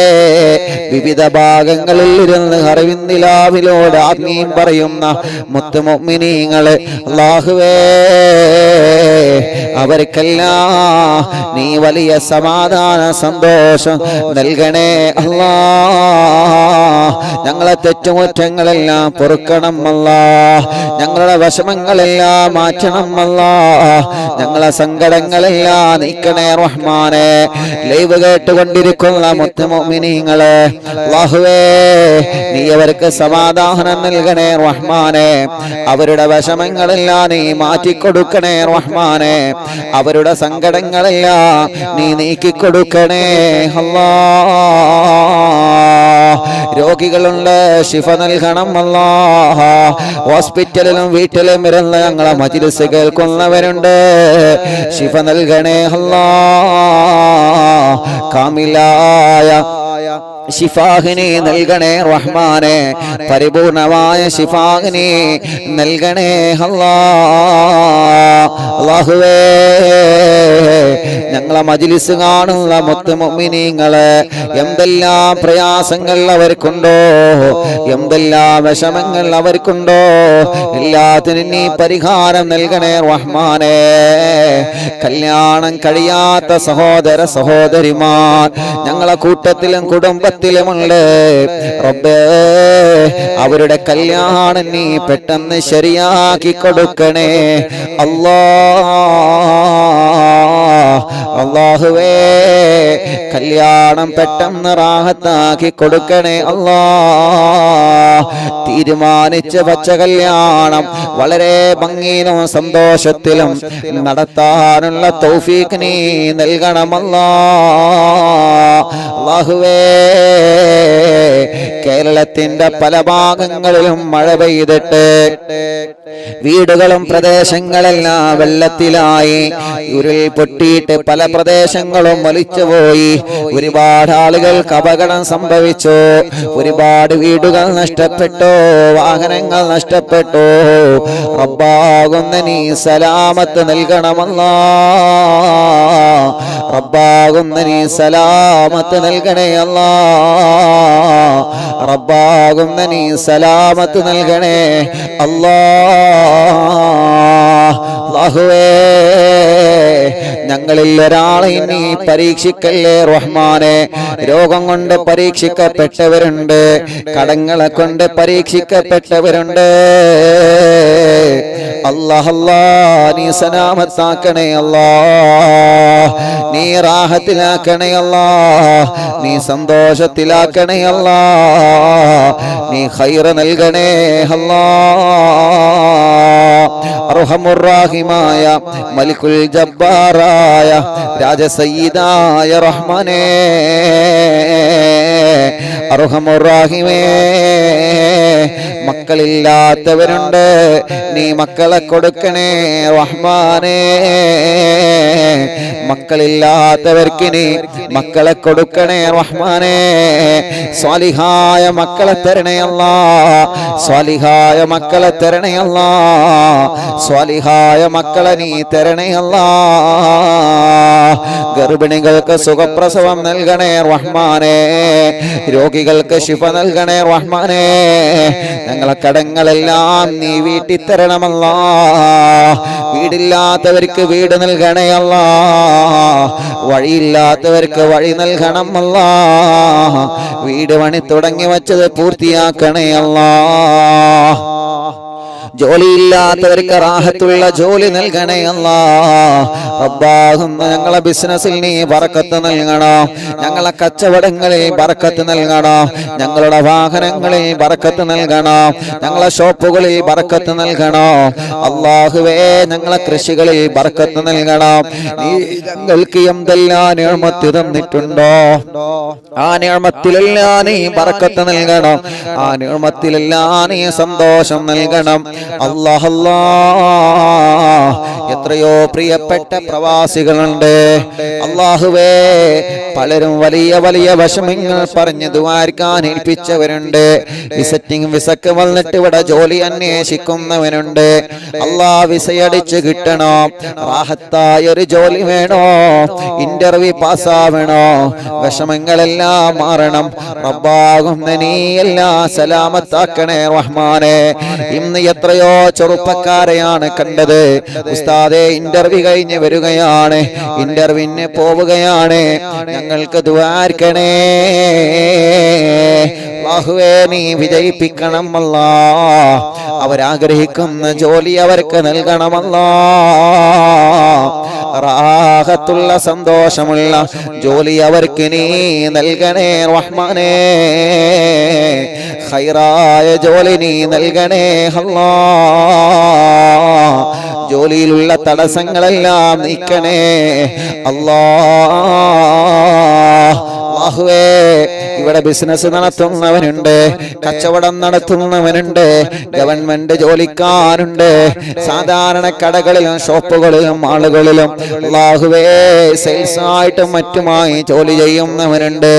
വിവിധ ഭാഗങ്ങളിൽ ഇരുന്ന് അറിവിന്ദിലാവിലോട് ആത്മീയം പറയുന്ന മുത്ത് മുഅ്മിനീങ്ങളെ അല്ലാഹുവേ അവർക്കെല്ലാം നീ വലിയ സമാധാന സന്തോഷം നൽകണേ അല്ലാ. ഞങ്ങളെ തെറ്റുകുറ്റങ്ങളെല്ലാം പൊറുക്കണം അല്ലാ. ഞങ്ങളുടെ വിഷമങ്ങളെല്ലാം മാറ്റണം അല്ലാ. ഞങ്ങളെ സങ്കടങ്ങളെല്ലാം നീക്കണേ റഹ്മാനെ. ലൈവ് കേട്ടുകൊണ്ടിരിക്കുന്ന മുത്ത് മുഅ്മിനീങ്ങളെ അല്ലാഹുവേ നീ അവർക്ക് സമാധാനം നൽകണേ റഹ്മാനെ. അവരുടെ വിഷമങ്ങളെല്ലാം നീ മാറ്റിക്കൊടുക്കണേ റഹ്മാനെ. അവരുടെ സങ്കടങ്ങളെല്ലാം നീ നീക്കിക്കൊടുക്കണേ അല്ലാ. രോഗികളുണ്ട്, ശിഫ നൽകണം അല്ലാ. ഹോസ്പിറ്റലിലും വീട്ടിലും ഇരുന്ന് ഞങ്ങളെ മജ്ലിസ് കേൾക്കുന്നവരുണ്ട്, ശിഫ നൽകണേ അല്ലാ. കാമിലായ ശിഫാഹിനെ നൽകണേ റഹ്മാനെ. പരിപൂർണമായ ശിഫാഹിനെ നൽകണേ അല്ലാ. അല്ലാഹുവേ ഞങ്ങളെ മജ്ലിസ് കാണുന്ന മുത്ത് മുഅ്മിനീങ്ങളെ എന്തെല്ലാം പ്രയാസങ്ങൾ അവർക്കുണ്ടോ, എന്തെല്ലാം വിഷമങ്ങൾ അവർക്കുണ്ടോ, എല്ലാത്തിനും നീ പരിഹാരം നൽകണേ റഹ്മാനെ. കല്യാണം കഴിയാത്ത സഹോദര സഹോദരിമാർ ഞങ്ങളെ കൂട്ടത്തിലും കുടുംബത്തിലുമുണ്ട് റബ്ബേ. അവരുടെ കല്യാണം നീ പെട്ടെന്ന് ശരിയാക്കി കൊടുക്കണേ അല്ലാ. അല്ലാഹുവേ കല്യാണം പെട്ടെന്ന് റാഹത്താക്കി കൊടുക്കണേ അല്ലാ. തീരുമാനിച്ച വച്ച കല്യാണം വളരെ ഭംഗിയിലും സന്തോഷത്തിലും നടത്താനുള്ള തൗഫീഖ് നീ നൽകണമല്ലാ. അല്ലാഹുവേ കേരളത്തിന്റെ പല ഭാഗങ്ങളിലും മഴ പെയ്തിട്ട് വീടുകളും പ്രദേശങ്ങളെല്ലാം വെള്ളത്തിലായി, ഉരുൾ പൊട്ടിയിട്ട് പല പ്രദേശങ്ങളും ഒലിച്ചുപോയി. ഒരുപാട് ആളുകൾക്ക് അപകടം സംഭവിച്ചു, ഒരുപാട് വീടുകൾ നഷ്ടപ്പെട്ടു, വാഹനങ്ങൾ നഷ്ടപ്പെട്ടു. റബ്ബാകുന്ന നീ സലാമത്ത് നൽകണമല്ലാ. റബ്ബാകുന്ന നീ സലാമത്ത് നൽകണേ അല്ലാ. റബ്ബാകുന്ന നീ സലാമത്ത് നൽകണേ അല്ലാ. അല്ലാഹുവേ ഞങ്ങളിൽ ഒരാളെ നീ പരീക്ഷിക്കല്ലേ റഹ്മാനെ. രോഗം കൊണ്ട് പരീക്ഷിക്കപ്പെട്ടവരുണ്ട്, കടങ്ങളെ കൊണ്ട് പരീക്ഷിക്കപ്പെട്ടവരുണ്ട്. അല്ലാഹ് അല്ലാ നീ സലാമത്താക്കണേ അല്ലാ. നീ റാഹത്തിലാക്കണേ അല്ലാ. നീ സന്തോഷത്തിലാക്കണേ അല്ലാ. നീ ഖൈർ നൽകണേ അല്ലാ. അർഹമുർ റഹീമായ മലിക്കുൽ ജബ്ബാറായ രാജസയ്യിദായ റഹ്മാനേ, അർഹമുർ റഹീമേ മക്കളില്ലാത്തവരുണ്ട്, നീ മക്കളെ കൊടുക്കണേ റഹ്മാനേ. മക്കളില്ലാത്തവർക്ക് നീ മക്കളെ കൊടുക്കണേ റഹ്മാനേ. സ്വാലിഹായ മക്കളെ തരണേ അല്ലാ. സ്വാലിഹായ മക്കളെ തരണേ അല്ലാ. സ്വാലിഹായ മക്കളെ നീ തരണേ അല്ലാ. ഗർഭിണികൾക്ക് സുഖപ്രസവം നൽകണേ റഹ്മാനേ. രോഗികൾക്ക് ശിഫ നൽകണേ റഹ്മാനേ. ഞങ്ങളെ കടങ്ങളെല്ലാം നീ വീട്ടി തരണമല്ലാ. വീടില്ലാത്തവർക്ക് വീട് നൽകണേ അല്ലാ. വഴിയില്ലാത്തവർക്ക് വഴി നൽകണം അല്ലാ. വീട് പണി തുടങ്ങി വച്ചത് പൂർത്തിയാക്കണേ അല്ലാ. ജോലിയില്ലാത്തവർക്ക് റാഹത്തുള്ള ജോലി നൽകണേ അല്ലാ. റബ്ബാകുന്ന ഞങ്ങളെ ബിസിനസ്സിൽ നീ ബറക്കത്ത് നൽകണം. ഞങ്ങളെ കച്ചവടങ്ങളിൽ ബറക്കത്ത് നൽകണം. ഞങ്ങളുടെ വാഹനങ്ങളിൽ ബറക്കത്ത് നൽകണം. ഞങ്ങളെ ഷോപ്പുകളിൽ ബറക്കത്ത് നൽകണം. അല്ലാഹുവേ ഞങ്ങളെ കൃഷികളിൽ ബറക്കത്ത് നൽകണം. നീ ഞങ്ങൾക്ക് എന്തെല്ലാം നിഅമത്ത് തന്നിട്ടുണ്ടോ ആ നിഅമത്തിലെല്ലാം നീ ബറക്കത്ത് നൽകണം. ആ നിഅമത്തിലെല്ലാം നീ സന്തോഷം നൽകണം. അല്ലാഹ് എത്രയോ പ്രിയപ്പെട്ട പ്രവാസികളുണ്ട് അല്ലാഹുവേ. പലരും വലിയ വലിയ വിഷമങ്ങൾ പറഞ്ഞ് ദുആർക്കാൻ ഏൽപ്പിച്ചവരുണ്ട്. വിസിറ്റിംഗ് വിസക്ക് വന്നിട്ട് ഇവിടെ ജോലി അന്വേഷിക്കുന്നവനുണ്ട്. അല്ലാഹ് വിസയടിച്ച് കിട്ടണോ, റാഹത്തായ ഒരു ജോലി വേണോ, ഇന്റർവ്യൂ പാസ്സാവണോ, വിഷമങ്ങളെല്ലാം മാറണം. റബ്ബാകുന്ന നീ എല്ലാം സലാമത്താക്കണേ റഹ്മാനെ. ഇന്ന് എത്രയോ ചെറുപ്പക്കാരെയാണ് കണ്ടത്. ഉസ്താദേ ഇന്റർവ്യൂ കഴിഞ്ഞ് വരികയാണ്, ഇന്റർവ്യൂവിന് പോവുകയാണ്, ഞങ്ങൾക്ക് ദുആർക്കണേ അല്ലാഹുവേ, നീ വിജയിപ്പിക്കണം അല്ലാഹ്. അവരാഗ്രഹിക്കുന്ന ജോലി അവർക്ക് നൽകണമല്ലാ. റാഹത്തുള്ള സന്തോഷമുള്ള ജോലി അവർക്ക് നീ നൽകണേ റഹ്മാനേ. ഖൈറായ ജോലി നീ നൽകണേ അല്ലാഹ്. ജോലിയിലുള്ള തടസ്സങ്ങളെല്ലാം നീക്കണേ അല്ലാഹ്. അല്ലാഹുവേ, ഇവിടെ ബിസിനസ് നടത്തുന്നവനുണ്ട്, കച്ചവടം നടത്തുന്നവനുണ്ട്, ഗവൺമെന്റ് ജോലിക്കാരുണ്ട്, സാധാരണ കടകളിലും ഷോപ്പുകളിലും ആളുകളിലും അല്ലാഹുവേ സെയിൽസ് ആയിട്ടും മറ്റുമായി ജോലി ചെയ്യുന്നവരുണ്ട്,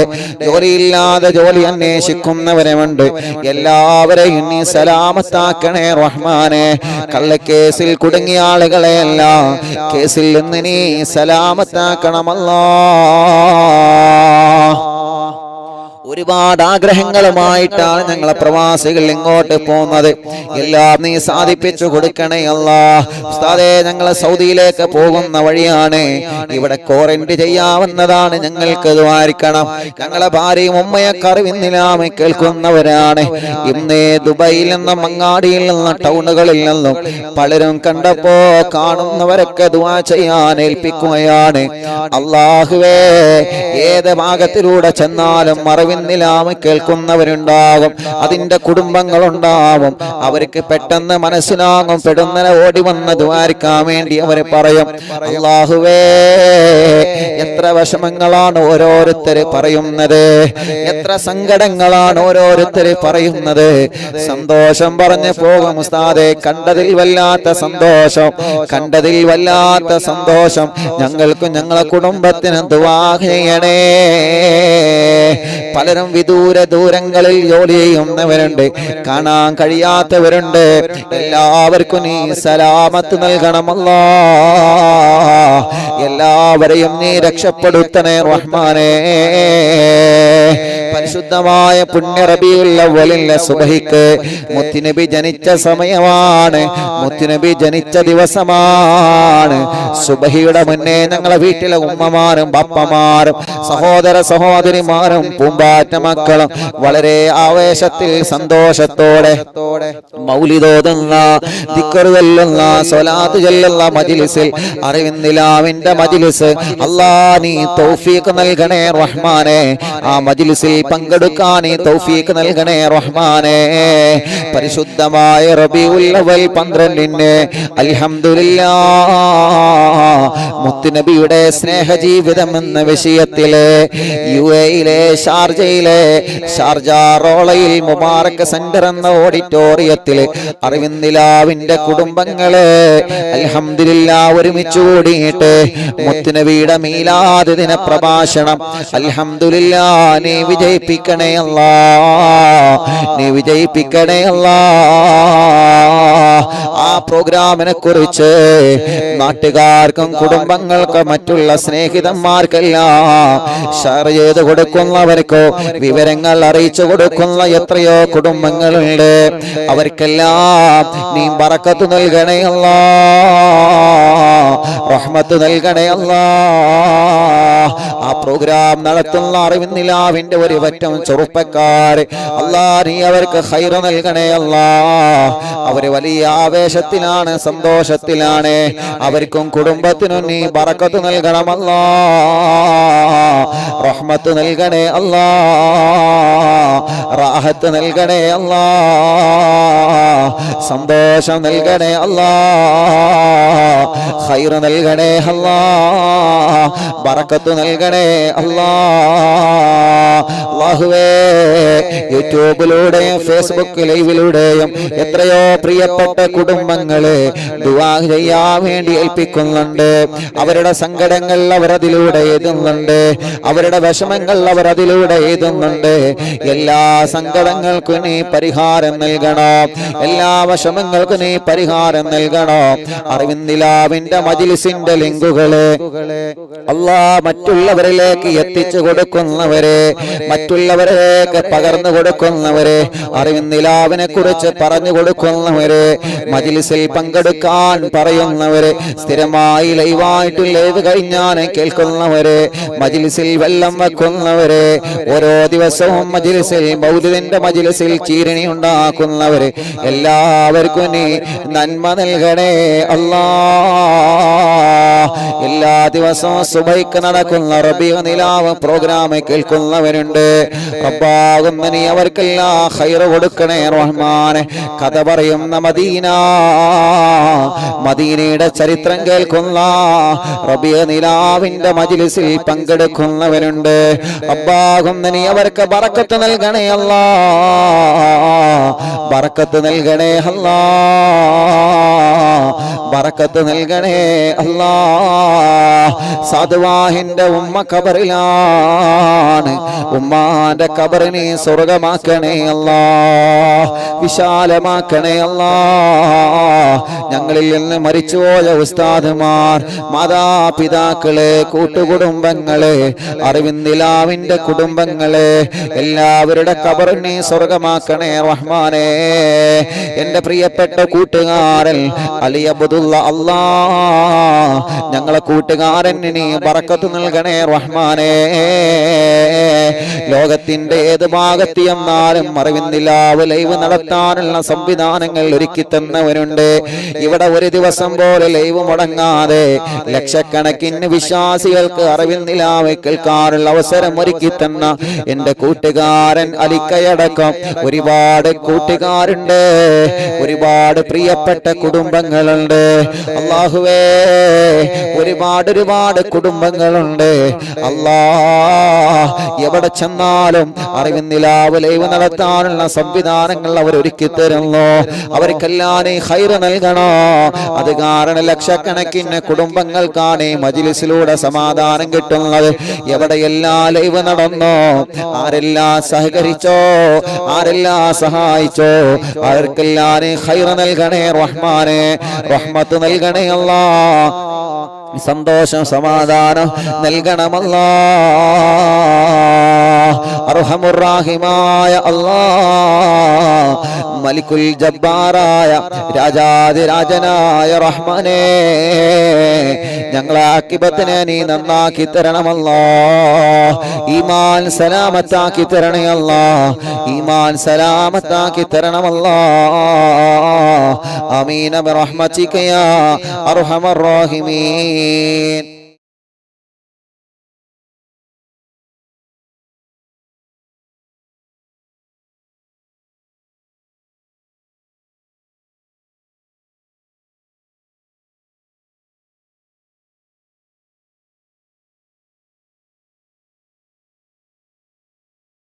ജോലിയില്ലാതെ ജോലി അന്വേഷിക്കുന്നവരുമുണ്ട്. എല്ലാവരെയും നീ സലാമത്താക്കണേ റഹ്മാനെ. കള്ളക്കേസിൽ കുടുങ്ങിയ ആളുകളെയെല്ലാം കേസിൽ നിന്ന് നീ സലാമത്താക്കണമല്ലാ. ഒരുപാട് ആഗ്രഹങ്ങളുമായിട്ടാണ് ഞങ്ങളെ പ്രവാസികൾ ഇങ്ങോട്ട് പോകുന്നത്. എല്ലാം നീ സാധിപ്പിച്ചു കൊടുക്കണേ അല്ലാഹ്. ഉസ്താദേ, ഞങ്ങൾ സൗദിയിലേക്ക് പോകുന്ന വഴിയാണ്, ഇവിടെ ക്വാറന്റൈൻ ചെയ്യാവുന്നതാണ്, ഞങ്ങൾക്ക് ദ്വാരിക്കണം. ഞങ്ങളെ ഭാര്യയും ഉമ്മയൊക്കെ അറിവിന്നിലാമെ കേൾക്കുന്നവരാണ്. ഇന്ന് ദുബൈയിൽ നിന്നും മങ്ങാടിയിൽ നിന്നും ടൗണുകളിൽ നിന്നും പലരും കണ്ടപ്പോ കാണുന്നവരൊക്കെ ദുആ ചെയ്യാൻ ഏൽപ്പിക്കുകയാണ്. അല്ലാഹുവേ, ഏത് ഭാഗത്തിലൂടെ ചെന്നാലും അറിവിന്നിലാമെ കേൾക്കുന്നവരുണ്ടാകും, അതിന്റെ കുടുംബങ്ങളുണ്ടാവും. അവർക്ക് പെട്ടെന്ന് മനസ്സിലാകും, പെടുന്നനെ ഓടി വന്ന് ദുആർക്കാൻ വേണ്ടി അവർ പറയും. അല്ലാഹുവേ, എത്ര വിഷമങ്ങളാണ് ഓരോരുത്തർ പറയുന്നത്, എത്ര സങ്കടങ്ങളാണ് ഓരോരുത്തർ പറയുന്നത്. സന്തോഷം പറഞ്ഞു പോകും ഉസ്താദേ, കണ്ടതിൽ വല്ലാത്ത സന്തോഷം, കണ്ടതിൽ വല്ലാത്ത സന്തോഷം. ഞങ്ങൾക്കും ഞങ്ങളെ കുടുംബത്തിന് ദുആ ചെയ്യണേ. പലരും വിദൂര ദൂരങ്ങളിൽ ജോലി ചെയ്യുന്നവരുണ്ട്, കാണാൻ കഴിയാത്തവരുണ്ട്. എല്ലാവർക്കും നീ സലാമത്ത് നൽകണമല്ലാ. എല്ലാവരെയും നീ രക്ഷപ്പെടുത്തണേ റഹ്മാനേ. പരിശുദ്ധമായ പുണ്യ റബീഉൽ അവ്വലിലെ സുബഹിക്ക് മുത്തുനബി ജനിച്ച സമയമാണ്, മുത്തുനബി ജനിച്ച ദിവസമാണ്. സുബഹിയുടെ മുന്നേ ഞങ്ങളെ വീട്ടിലെ ഉമ്മമാരും ബാപ്പമാരും സഹോദര സഹോദരിമാരും പൂമ്പാറ്റ മക്കളും വളരെ ആവേശത്തിൽ സന്തോഷത്തോടെ മൗലിദോതുന്ന, ദിക്ർ ചൊല്ലുന്ന, സ്വലാത്ത് ചൊല്ലുന്ന മജ്ലിസിൽ, അറിവിന്നിലാവിന്റെ മജ്ലിസ് അല്ലാഹ് നീ തൗഫീഖ് നൽകണേ റഹ്മാനേ. ആ മജ്ലിസിൽ പങ്കെടുക്കാൻ നീ തൗഫീഖ് നൽകണേ റഹ്മാനേ. പരിശുദ്ധമായ റബീഉൽ അവ്വൽ 12 അൽഹംദുലില്ലാഹ് മുത്തുനബിയുടെ സ്നേഹജീവിതം എന്ന വിഷയത്തിലെ യുഎഇയിലെ ഷാർജയിലെ ഷാർജ റോളയിൽ മുബാറക് സെന്റർ എന്ന ഓഡിറ്റോറിയത്തിൽ അറിവിന്നിലാവിന്റെ കുടുംബങ്ങളെ അൽഹംദുലില്ലാഹ് ഒരുമിച്ച് കൂടിയിട്ട് മുത്തുനബിയുടെ മീലാദ് ദിന പ്രഭാഷണം അൽഹംദുലില്ലാഹ് നീ വിജയിപ്പിക്കണേ അല്ലാഹ്, നീ വിജയിപ്പിക്കണേ അല്ലാഹ്. ആ പ്രോഗ്രാമിനെ കുറിച്ച് നാട്ടുകാർക്കും കുടുംബങ്ങൾക്കും മറ്റുള്ള സ്നേഹിതന്മാർക്കെല്ലാം ഷെയർ ചെയ്ത് കൊടുക്കുന്നവർക്കോ വിവരങ്ങൾ അറിയിച്ചു കൊടുക്കുന്ന എത്രയോ കുടുംബങ്ങളുണ്ട്. അവർക്കെല്ലാം നീ ബറക്കത്ത് നൽകണേ അല്ലാഹ്, റഹ്മത്ത് നൽകണേ അല്ലാഹ്. ആ പ്രോഗ്രാം നടത്തുന്ന അറിവിന്നിലാവിന്റെ ഒരു പറ്റം ചെറുപ്പക്കാർ അല്ലാഹ് നീ അവർക്ക് ഖൈർ നൽകണേ അല്ലാഹ്. അവര് വലിയ ആവേശത്തിൽ ആവേശത്തിലാണ്, സന്തോഷത്തിലാണ്. അവർക്കും കുടുംബത്തിനും നീ ബറക്കത്ത് നൽകണം അല്ലാ, റഹ്മത്ത് നൽകണേ അല്ലാ, റാഹത്ത് നൽകണേ അല്ലാ, സന്തോഷം നൽകണേ അല്ലാ, ഖൈർ നൽകണേ അല്ലാ, ബറക്കത്ത് നൽകണേ അല്ലാ. അല്ലാഹുവേ, യൂട്യൂബിലൂടെയും ഫേസ്ബുക്ക് ലൈവിലൂടെയും എത്രയോ പ്രിയപ്പെട്ട കുടുംബങ്ങളെ ദുആ ചെയ്യാൻ വേണ്ടി ഏൽപ്പിക്കുന്നുണ്ട്. അവരുടെ സങ്കടങ്ങൾ അവരതിലൂടെ എഴുതുന്നുണ്ട്, അവരുടെ വിഷമങ്ങൾ അവരതിലൂടെ എഴുതുന്നുണ്ട്. എല്ലാ സങ്കടങ്ങൾക്കും നീ പരിഹാരം നൽകണം, എല്ലാ വിഷമങ്ങൾക്കും നീ പരിഹാരം നൽകണം. അറിവിന്ദിലാവിന്റെ മജ്‌ലിസിന്റെ ലിങ്കുകളെ അല്ലാ മറ്റുള്ളവരിലേക്ക് എത്തിച്ചു കൊടുക്കുന്നവരെ, മറ്റുള്ളവരിലേക്ക് പകർന്നു കൊടുക്കുന്നവരെ, അറിവിന്ദിലാവിനെ കുറിച്ച് പറഞ്ഞു കൊടുക്കുന്നവരെ, മജ്‌ലിസിൽ പങ്കെടുക്കാൻ പറയുന്നവരെ, സ്ഥിരമായി ലൈവായിട്ട് ലൈവ് കഴിഞ്ഞാൽ കേൾക്കുന്നവരെ, മജ്‌ലിസിൽ വെള്ളം വെക്കുന്നവരെ, ഓരോ ദിവസവും മജ്‌ലിസിൽ മൗലിദിന്റെ മജ്‌ലിസിൽ ചീരണി ഉണ്ടാക്കുന്നവരെ, എല്ലാവർക്കും നീ നന്മ നൽകണേ അല്ലാ. എല്ലാ ദിവസവും സുബൈക്ക് നടക്കുന്ന റബീഉ നിലാവ് പ്രോഗ്രാം കേൾക്കുന്നവരുണ്ട്. റബ്ബാകുന്ന നീ അവർക്കെല്ലാം ഖൈർ കൊടുക്കണേ റഹ്മാനെ. കഥ പറയുന്ന മദീന, മദീനയുടെ ചരിത്രം കേൾക്കുന്ന റബീഉ നിലാവിന്റെ മജ്‌ലിസിൽ പങ്കെടുക്കുന്നവരുണ്ട്. റബ്ബാകുന്ന നീ അവർക്ക് ബറക്കത്ത് നൽകണേ അല്ലാ, ബറക്കത്ത് നൽകണേ അല്ലാ, ബറക്കത്ത് നൽകണേ അല്ലാ. സാധുവാഹിന്റെ ഉമ്മ ഖബറിലാണ്, ഉമ്മാന്റെ ഖബറിനെ സ്വർഗമാക്കണേ അല്ലാ, വിശാലമാക്കണേ അല്ലാ. ഞങ്ങളിൽ നിന്ന് മരിച്ചുപോയ ഉസ്താദുമാർ, മാതാപിതാക്കളെ, കൂട്ടുകുടുംബങ്ങളെ, അറിവിന്ദിലാവിന്റെ കുടുംബങ്ങളെ, എല്ലാവരുടെ ഖബറിനെ സ്വർഗമാക്കണേ റഹ്മാനേ. എന്റെ പ്രിയപ്പെട്ട കൂട്ടുകാരൻ അലി അബ്ദുള്ള അല്ലാ, ഞങ്ങളെ കൂട്ടുകാരൻ നീ ബറക്കത്ത് നൽകണേ റഹ്മാനേ. ലോകത്തിന്റെ ഏത് ഭാഗത്ത് എന്നാലും അറിവിന്ദിലാവ് ലൈവ് നടത്താനുള്ള സംവിധാനങ്ങൾ ഒരുക്കി തന്നവരുണ്ട്. ഇവിടെ ഒരു ദിവസം പോലെ ലൈവ് മുടങ്ങാതെ ലക്ഷക്കണക്കിന് വിശ്വാസികൾക്ക് അറിവിന്ദിലാവ് കേൾക്കാനുള്ള അവസരം ഒരുക്കി തന്ന എന്റെ കൂട്ടുകാരൻ അലിക്കയടക്കം ഒരുപാട് കൂട്ടുകാരുണ്ട്, ഒരുപാട് പ്രിയപ്പെട്ട കുടുംബങ്ങളുണ്ട്. അല്ലാഹുവേ, ഒരുപാട് കുടുംബങ്ങളുണ്ട്. അല്ലാ, എവിടെ ചെന്നാലും അറിവിന്ദിലാവ് ലൈവ് നടത്താനുള്ള സംവിധാനങ്ങൾ അവർ ഒരുക്കി തരുന്നു. അവർക്കെല്ലാം ഖൈർ നൽകണോ. അത് കാരണം ലക്ഷക്കണക്കിന് കുടുംബങ്ങൾക്കാണ് മജ്‌ലിസിലൂടെ സമാധാനം കിട്ടുന്നത്. എവിടെയെല്ലാം ലൈവ് നടന്നോ, ആരെല്ലാം സഹകരിച്ചോ, ആരെല്ലാം സഹായിച്ചോ, അവർക്കെല്ലാം ഖൈർ നൽകണേ റഹ്മാനെ, റഹ്മത്ത് നൽകണേ അല്ലാ, സന്തോഷം സമാധാനം നൽകണമല്ലാ. അർഹമുർ റഹീമായ അല്ലാ, മലിക്കുൽ ജബ്ബാറായ രാജാതിരാജനായ റഹ്മാനേ, ഞങ്ങളെ ആഖിബത്തിനെ നീ നന്നാക്കി തരണമല്ലാ. ഈമാൻ സലാമത്താക്കി തരണേ അല്ലാ, ഈമാൻ സലാമത്താക്കി തരണമല്ലാ. ആമീൻ ബിറഹ്മതിക യാ അർഹമർ റഹീമീൻ.